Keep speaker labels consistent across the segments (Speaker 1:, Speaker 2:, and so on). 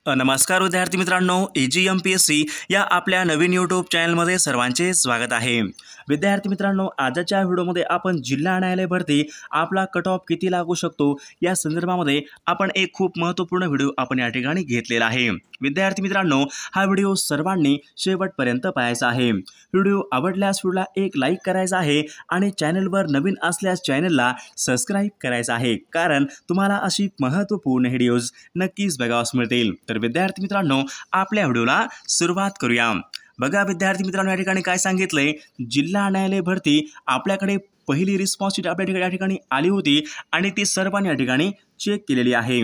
Speaker 1: नमस्कार विद्यार्थी मित्रांनो, AGMPSC या आपल्या नवीन यूट्यूब चॅनलमध्ये सर्वांचे स्वागत आहे। विद्यार्थी मित्रांनो, आजच्या व्हिडिओमध्ये आपण जिल्हा न्यायालय भरती आपला कट ऑफ किती लागू शकतो या संदर्भामध्ये आपण एक खूप महत्त्वपूर्ण व्हिडिओ आपण या ठिकाणी घेतलेला आहे। विद्यार्थी मित्रांनो, हा व्हिडिओ सर्वांनी शेवटपर्यंत पाहायचा आहे। व्हिडिओ आवडल्यास व्हिडिओला एक लाईक करायचा आहे आणि चॅनलवर नवीन असल्यास चॅनलला सबस्क्राइब करायचं आहे, कारण तुम्हाला अशी महत्त्वपूर्ण व्हिडिओज नक्कीच बघावयास मिळतील। तर विद्यार्थी मित्रांनो, आपल्या व्हिडिओला सुरुवात करूया। बघा विद्यार्थी मित्रांनो, या ठिकाणी काय सांगितलंय, जिल्हा न्यायालय भरती आपल्याकडे पहिली रिस्पॉन्स शीट आपल्या या ठिकाणी आली होती आणि ती सर्वांनी या ठिकाणी चेक केलेली आहे।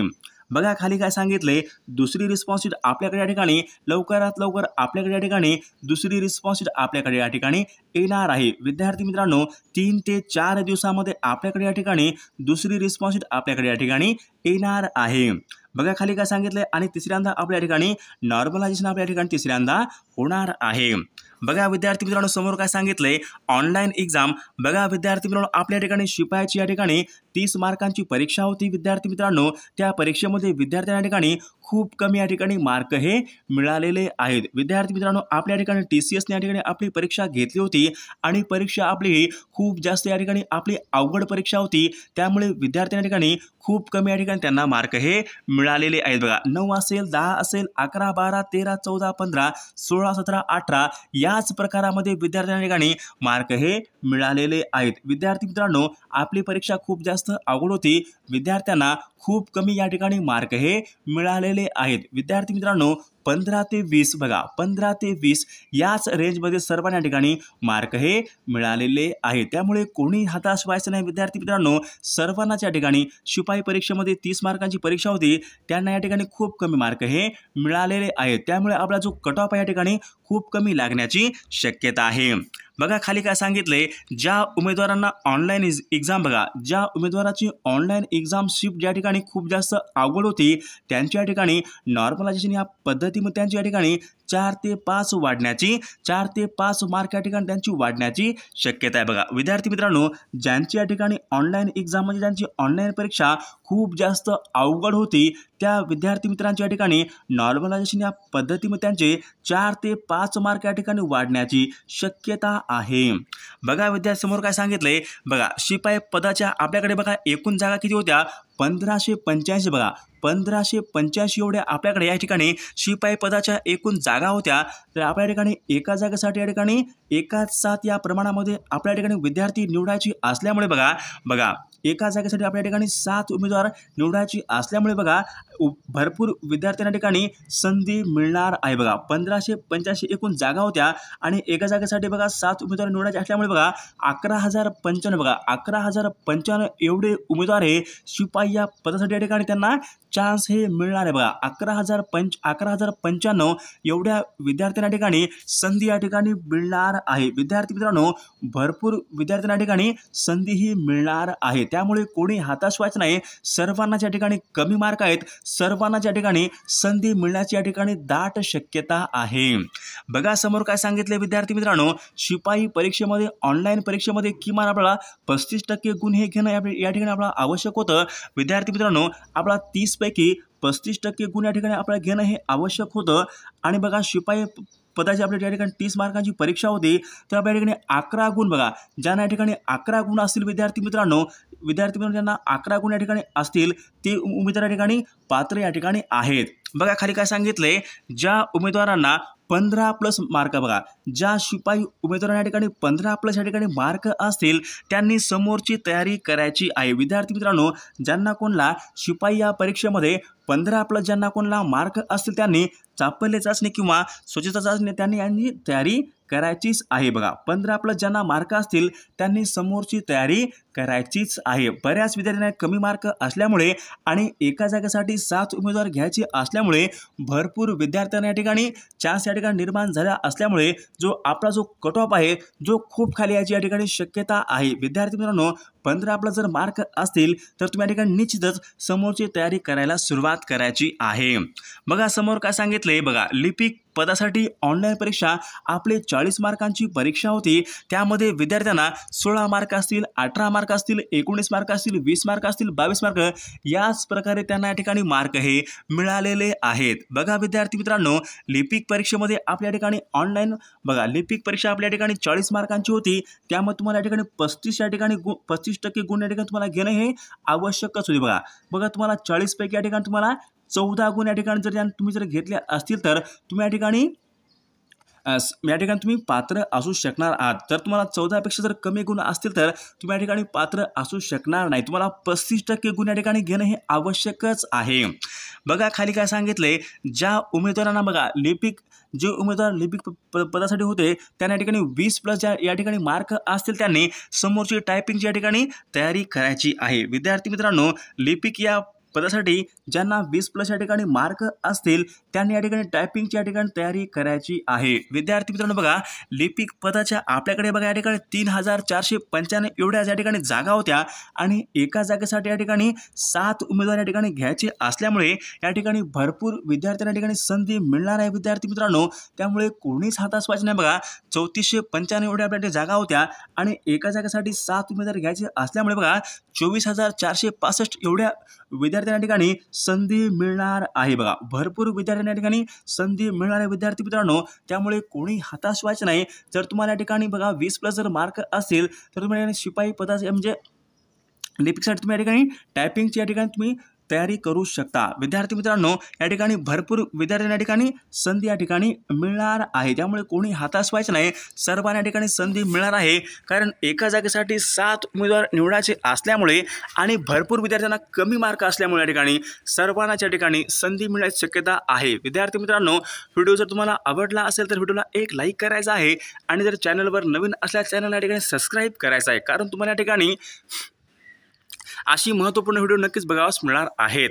Speaker 1: बघा खाली काय सांगितले, दुसरी रिस्पॉन्स शीट आपल्याकडे या ठिकाणी लवकरात लवकर आपल्याकडे या ठिकाणी दुसरी रिस्पॉन्स शीट आपल्याकडे या ठिकाणी येणार आहे। विद्यार्थी मित्रांनो, 3 ते 4 दिवसामध्ये आपल्याकडे या ठिकाणी दुसरी रिस्पॉन्स शीट आपल्याकडे या ठिकाणी येणार आहे। बघा खाली काय सांगितले, आणि तिसऱ्यांदा आपल्या ठिकाणी नॉर्मलायझेशन आपल्या ठिकाणी तिसऱ्यांदा होणार आहे। बघा विद्यार्थी मित्रांनो, समोर काय सांगितले, ऑनलाईन एक्झाम। बघा विद्यार्थी मित्रांनो, आपल्या ठिकाणी शिपायाची या ठिकाणी 30 मार्कांची परीक्षा होती। विद्यार्थी मित्रांनो, त्या परीक्षेमध्ये विद्यार्थ्यांना ठिकाणी खूप कमी या ठिकाणी मार्क हे मिळालेले आहेत। विद्यार्थी मित्रांनो, आपल्या ठिकाणी TCS ने या ठिकाणी आपली परीक्षा घेतली होती आणि परीक्षा आपली ही खूप जास्त या ठिकाणी आपली अवघड परीक्षा होती, त्यामुळे विद्यार्थ्यांना ठिकाणी खूप कमी या ठिकाणी त्यांना मार्क हे मिळालेले आहेत। बघा 9 असेल, 10 असेल, 11, 12, 13, 14, 15, 16, 17, 18 याच प्रकारामध्ये विद्यार्थ्यांना ठिकाणी मार्क हे मिळालेले आहेत। विद्यार्थी मित्रांनो, आपली परीक्षा खूप जास्त अवघड होती, विद्यार्थ्यांना खूप कमी या ठिकाणी मार्क हे मिळालेले आहेत। विद्यार्थी मित्रांनो, 15 ते 20 बघा 15 ते 20 याच रेंजमध्ये सर्वांना या ठिकाणी मार्क हे मिळालेले आहेत, त्यामुळे कोणी हताश व्हायचं नाही। विद्यार्थी मित्रांनो, सर्वांनाच या ठिकाणी शिपाई परीक्षेमध्ये 30 मार्कांची परीक्षा होती, त्यांना या ठिकाणी खूप कमी मार्क हे मिळालेले आहेत, त्यामुळे आपला जो कट ऑफ या ठिकाणी खूप कमी लागण्याची शक्यता आहे। बघा खाली काय सांगितले, ज्या उमेदवारांना ऑनलाईन एक्झाम बघा ज्या उमेदवाराची ऑनलाईन एक्झाम शिफ्ट ज्या ठिकाणी खूप जास्त अवघड होती, त्यांच्या ठिकाणी नॉर्मलायझेशन या पद्धतीमध्ये त्यांची या ठिकाणी 4 ते 5 वाढण्याची 4 ते 5 मार्क या ठिकाणी त्यांची वाढण्याची शक्यता आहे। बघा विद्यार्थी मित्रांनो, ज्यांची या ठिकाणी ऑनलाईन एक्झाम म्हणजे ज्यांची ऑनलाईन परीक्षा खूप जास्त अवघड होती, त्या विद्यार्थी मित्रांच्या या ठिकाणी नॉर्मलायझेशन या पद्धतीमध्ये त्यांचे 4 ते 5 मार्क या ठिकाणी वाढण्याची शक्यता आहे। बघा विद्यार्थी समोर काय सांगितले, बघा शिपाई पदाच्या आपल्याकडे बघा एकूण जागा किती होत्या, 1585 बघा 1585 एवढ्या आपल्याकडे या ठिकाणी शिपाई पदाच्या एकूण जागा होत्या। तर आपल्या ठिकाणी एका जागेसाठी या ठिकाणी 1:7 या प्रमाणामध्ये आपल्या ठिकाणी विद्यार्थी निवडायची असल्यामुळे बघा एका जागेसाठी आपल्या ठिकाणी 7 उमेदवार निवडायची असल्यामुळे बघा भरपूर विद्यार्थ्यांना ठिकाणी संधी मिळणार आहे। बघा 1585 एकूण जागा होत्या आणि एका जागेसाठी बघा 7 उमेदवार निवडायचे असल्यामुळे बघा 11,095 बघा 11,095 एवढे उमेदवार हे शिपाई या पदासाठी या ठिकाणी त्यांना चान्स हे मिळणार आहे। बघा 11,095 एवढ्या विद्यार्थ्यांना ठिकाणी संधी या ठिकाणी मिळणार आहे। विद्यार्थी मित्रांनो, भरपूर विद्यार्थ्यांना ठिकाणी संधी ही मिळणार आहे, त्यामुळे कोणी हताश व्हायचं नाही। सर्वांनाच या ठिकाणी कमी मार्क आहेत, सर्वांनाच या ठिकाणी संधी मिळण्याची या ठिकाणी दाट शक्यता आहे। बघा समोर काय सांगितले विद्यार्थी मित्रांनो, शिपाई परीक्षेमध्ये ऑनलाईन परीक्षेमध्ये किमान आपल्याला 35% गुण हे घेणं या ठिकाणी आपल्याला आवश्यक होतं। विद्यार्थी मित्रांनो, आपला 30 पैकी 35% गुण या ठिकाणी आपल्याला घेणं हे आवश्यक होतं। आणि बघा शिपाई पदाची आपल्या या ठिकाणी 30 मार्कांची परीक्षा होती, तर आपल्या ठिकाणी 11 गुण बघा ज्यांना या ठिकाणी 11 गुण असतील विद्यार्थी मित्रांनो ज्यांना 11 गुण या ठिकाणी असतील ते उमेदवार या ठिकाणी पात्र या ठिकाणी आहेत। बघा खाली काय सांगितले, ज्या उमेदवारांना 15+ मार्क बघा ज्या शिपाई उमेदवारांना या ठिकाणी 15+ या ठिकाणी मार्क असतील त्यांनी समोरची तयारी करायची आहे। विद्यार्थी मित्रांनो, ज्यांना कोणला शिपाई या परीक्षेमध्ये 15+ ज्यांना कोणला मार्क असतील त्यांनी चापल्य चाचणी किंवा स्वच्छता चाचणी त्यांनी यांनी तयारी करायचीच आहे। बघा 15+ ज्यांना मार्क असतील त्यांनी समोरची तयारी करायचीच आहे। बऱ्याच विद्यार्थ्यांना कमी मार्क असल्यामुळे आणि एका जागेसाठी 7 उमेदवार घ्यायचे असल्यामुळे भरपूर विद्यार्थ्यांना या ठिकाणी चान्स या ठिकाणी निर्माण झाला असल्यामुळे जो आपला जो कट ऑफ आहे जो खूप खाली याची या ठिकाणी शक्यता आहे। विद्यार्थी मित्रांनो, 15 आपला जर मार्क असतील तर तुम्ही या ठिकाणी निश्चितच समोरची तयारी करायला सुरुवात करायची आहे। बघा समोर काय सांगितले, बघा लिपिक पदासाठी ऑनलाईन परीक्षा आपले 40 मार्कांची परीक्षा होती। त्यामध्ये विद्यार्थ्यांना 16 मार्क असतील, 18 मार्क असतील, 19 मार्क असतील, 20 मार्क असतील, 22 मार्क याच प्रकारे त्यांना या ठिकाणी मार्क हे मिळालेले आहेत। बघा विद्यार्थी मित्रांनो, लिपिक परीक्षेमध्ये आपल्या ठिकाणी ऑनलाईन बघा लिपिक परीक्षा आपल्या ठिकाणी 40 मार्कांची होती। त्यामध्ये तुम्हाला या ठिकाणी 35 या ठिकाणी 35% गुण या ठिकाणी तुम्हाला घेणं हे आवश्यकच होते। बघा तुम्हाला 40 पैकी या ठिकाणी तुम्हाला 14 गुण या ठिकाणी जर तुम्ही जर घेतले असतील तर तुम्ही या ठिकाणी तुम्ही पात्र असू शकणार आहात। तर तुम्हाला 14 पेक्षा जर कमी गुण असतील तर तुम्ही या ठिकाणी पात्र असू शकणार नाही। तुम्हाला 35% गुण या ठिकाणी घेणं हे आवश्यकच आहे। बघा खाली काय सांगितले, ज्या उमेदवारांना बघा जे उमेदवार लिपिक पदासाठी होते त्यांना या ठिकाणी 20+ या ठिकाणी मार्क असतील त्यांनी समोरची टायपिंगची या ठिकाणी तयारी करायची आहे। विद्यार्थी मित्रांनो, लिपिक या पदासाठी ज्यांना 20+ या ठिकाणी मार्क असतील त्यांनी या ठिकाणी टायपिंगची या ठिकाणी तयारी करायची आहे। विद्यार्थी मित्रांनो, बघा लिपिक पदाच्या आपल्याकडे बघा या ठिकाणी 3495 एवढ्या या ठिकाणी जागा होत्या आणि एका जागेसाठी या ठिकाणी 7 उमेदवार या ठिकाणी घ्यायचे असल्यामुळे या ठिकाणी भरपूर विद्यार्थ्यांना या ठिकाणी संधी मिळणार आहे। विद्यार्थी मित्रांनो, त्यामुळे कोणीच हातास व्हायचं नाही। बघा 3495 एवढ्या आपल्या जागा होत्या आणि एका जागेसाठी 7 उमेदवार घ्यायचे असल्यामुळे बघा 24,465 एवढ्या विद्यार्थ्यांना या ठिकाणी संधी मिळणार आहे। बघा भरपूर विद्यार्थ्यांना या ठिकाणी संधी मिळणार आहे विद्यार्थी मित्रांनो, त्यामुळे कोणी हताश व्हायचं नाही। जर तुम्हाला या ठिकाणी बघा 20+ जर मार्क असतील तर तुम्ही शिपाई पदाचे म्हणजे लिपिकसाठी तुम्ही या ठिकाणी टायपिंगची या ठिकाणी तुम्ही तयारी करू शकता। विद्यार्थी मित्रांनो, या ठिकाणी भरपूर विद्यार्थ्यांना या ठिकाणी संधी या ठिकाणी मिळणार आहे, त्यामुळे कोणी हताश व्हायचं नाही। सर्वांना या ठिकाणी संधी मिळणार आहे, कारण एका जागेसाठी 7 उमेदवार निवडायचे असल्यामुळे आणि भरपूर विद्यार्थ्यांना कमी मार्क असल्यामुळे या ठिकाणी सर्वांनाच या ठिकाणी संधी मिळण्याची शक्यता आहे। विद्यार्थी मित्रांनो, व्हिडिओ जर तुम्हाला आवडला असेल तर व्हिडिओला एक लाईक करायचा आहे आणि जर चॅनलवर नवीन असल्यास चॅनलला या ठिकाणी सबस्क्राईब करायचं आहे, कारण तुम्हाला या ठिकाणी अशी महत्त्वपूर्ण व्हिडिओ नक्कीच बघावास मिळणार आहेत।